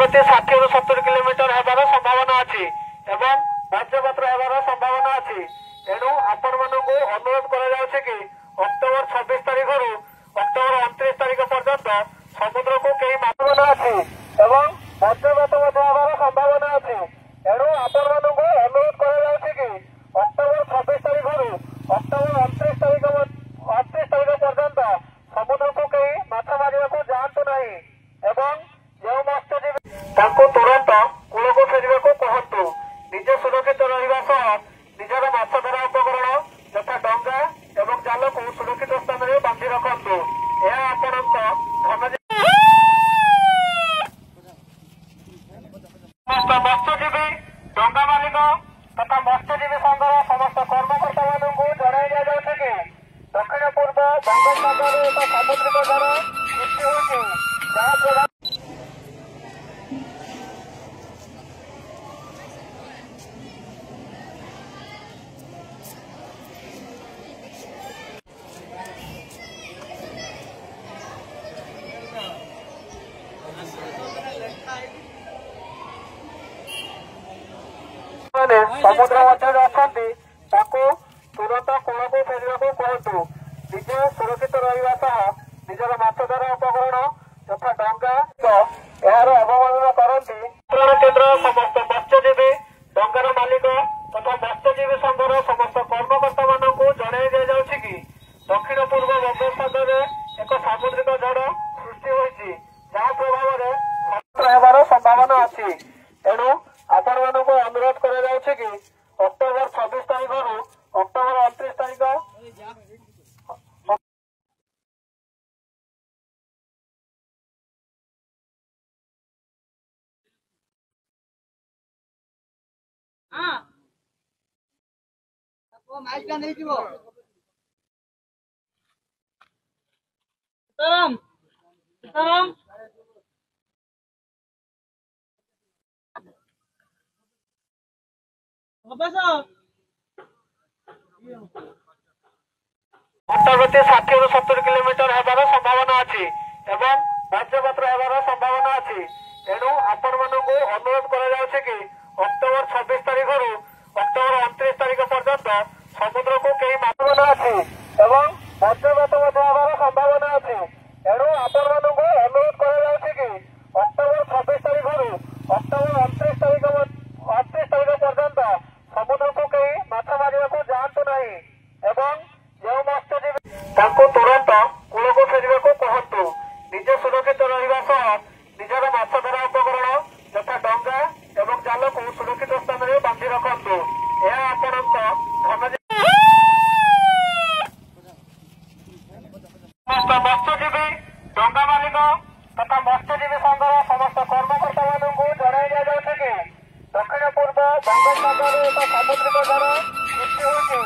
गति 60 ରୁ 70 किलोमीटर हेबार संभावना अछि एवं वज्रपात हेबार संभावना अछि। तेणु आपण मानकु अनुरोध करा जाउछि कि अक्टोबर 26 तारिख रु अक्टोबर 29 तारिख पर्यंत समुद्र को कई संभावना अछि एवं वज्रपात हेबार संभावना अछि। तेणु आपण मानकु अनुरोध करा जाउछि कि अक्टोबर 26 तारिख रु अक्टोबर 29 तारिख पर्यंत समुद्र को कई माछ मारिया को जातु नहीं एवं जो मत्स्यजीवी ताको तुरंत कूल को फेरिबा को कहतु। निजे सुरक्षित रहिबा सह निजर माछ धरा उपकरण यथा डंगा एवं जाल को सुरक्षित स्थान में बांधि रखतु। यह आपणक समस्त मत्स्यजीवी डंगा मालिक तथा मत्स्यजीवी संघर समस्त कर्मकर्ता मानू जणाई दिया जाउछि कि दक्षिण पूर्व बंगोपसागर एक सामुद्रिक झड़ सृष्टि होइछि जहाँ समुद्र मध्य अछंती ताको तुरंत कूल को फेरिबा को कहतु। निजे सुरक्षित रहिबा सह निजर माछ धरा उपकरण यथा डंगा यार अवमानना करती। केन्द्र समस्त मत्स्यजीवी डंगार मालिक तथा मत्स्यजीवी संघर समस्त कर्मकर्ता मानू जणाई दिया जाउछि कि दक्षिण पूर्व बंगोपसागर एक सामुद्रिक झड़ सृष्टि होइछि जहाँ प्रभाव हेबार संभावना अछि। तेणु आपण मानक अनुरोध करा जाउछि कि अक्टोबर 26 तारिख रु अक्टोबर 29 तारिख माइक नहीं जीवो सीताराम सीताराम गति 60 ରୁ 70 किलोमीटर हेबार संभावना अछि एवं वज्रपात हेबार संभावना अछि। तेणु आपण मानकु अनुरोध करा जाउछि कि अक्टोबर 26 तारिख रु अक्टोबर 29 तारिख पर्यंत समुद्र को कई संभावना अछि एवं वज्रपात हेबार संभावना अछि। तेणु आपण मानकु अनुरोध करा जाउछि कि अक्टोबर 26 तारिख रु अक्टोबर 29 तारिख पर्यंत समुद्र को कई माछ मारिया को जातु नहीं एवं जो मत्स्यजीवी ताको तुरंत कूल को फेरिबा को कहतु। निजे सुरक्षित रहिबा सह निजर माछ धरा उपकरण यथा डंगा एवं जाल को सुरक्षित स्थान में बांधि रखतु। यह आपणक समस्त मत्स्यजीवी डंगा मालिक तथा मत्स्यजीवी संघर समस्त कर्मकर्ता मानू जणाई दिया जाउछि कि दक्षिण पूर्व बंगोपसागर एक सामुद्रिक झड़ सृष्टि होइछि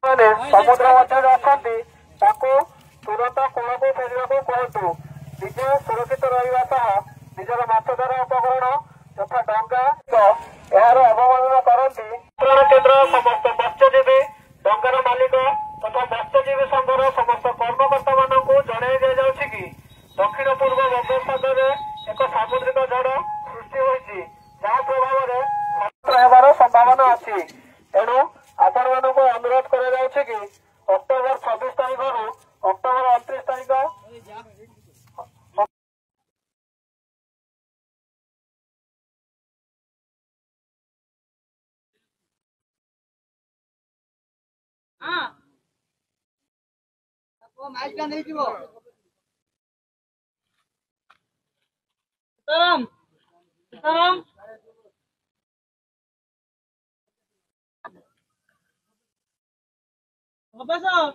जहाँ समुद्र मध्य अछंती ताको तुरंत कूल को फेरिबा को कहतु। निजे सुरक्षित रहिबा सह निजर माछ धरा उपकरण यथा डंगा यार अवमानना करती। केन्द्र समस्त मत्स्यजीवी डंगार मालिक तथा मत्स्यजीवी संघर समस्त कर्मकर्ता मानू जणाई दिया जाउछि कि दक्षिण पूर्व बंगोपसागर एक सामुद्रिक झड़ सृष्टि होइछि जहाँ प्रभाव हेबार संभावना अछि। तेणु आपण मानक अनुरोध करा जाउछि कि अक्टोबर 26 तारिख रु अक्टोबर 29 तारिख माइक नहीं जीवो सीताराम सीताराम Apa sih?